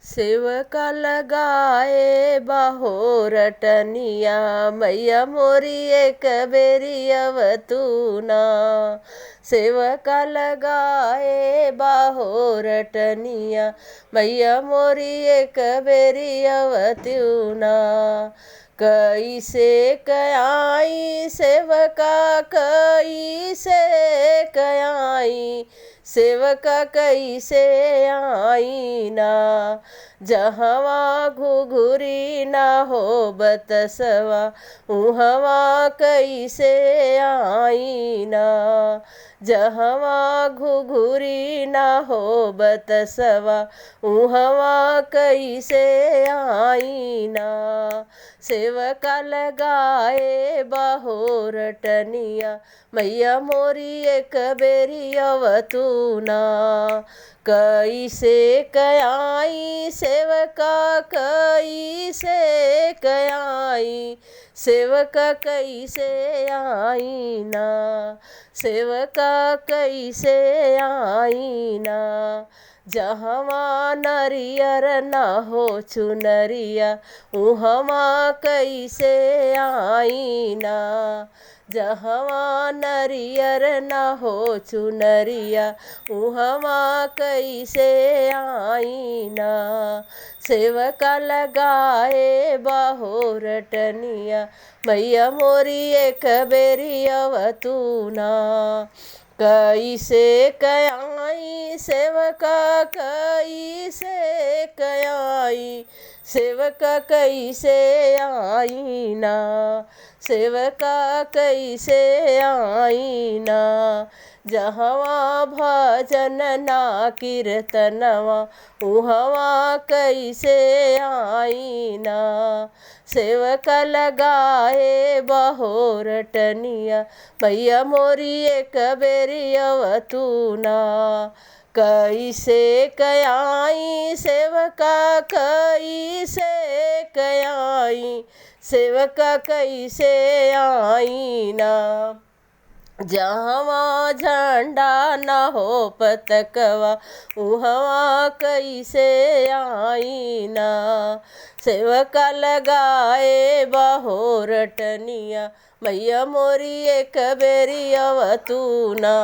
सेवका लगाए बाहोरटनिया मैया मोरी एक बेरी अवतूना। सेवका लगाए बाहोरटनिया मैया मोरी एक बेरी अवतूना। कैसे कयाई सेवका कैसे कयाई सेवका कैसे आई ना। जहवा घुघुरी ना हो बतसवा उहवा कैसे आई ना। जहवा घुघुरी ना हो बतसवा उहवा कैसे आई ना। सेवका लगाए बाहोरटनिया मैया मोरी एक बेरी अवतूना। कैसे कयाई सेवका कैसे कयाई सेवका कैसे आई ना। सेवका कैसे आई ना। जहवा नरियर ना हो चुनरिया उहवा कैसे आई ना। जहवा नरियर ना हो चुनरिया उहवा कैसे आई ना। सेवका लगाए बाहोरटनिया मैया मोरी एक बेरी अवतूना। कैसे कयाई सेवका कैसे कयाई सेवका कैसे आई ना। सेवका कैसे आई ना। जहवा भजन ना कीर्तनवा उहवा कैसे आई ना। सेवका लगाए बाहोरटनिया मैया मोरी एक बेरी अवतूना। कैसे कयाई सेवका कैसे कयाई सेवका कैसे आई ना। जहवा झंडा ना हो पतकवा उहवा कैसे आई ना। सेवका लगाए बाहोरटनिया मैया मोरी एक बेरी अवतूना।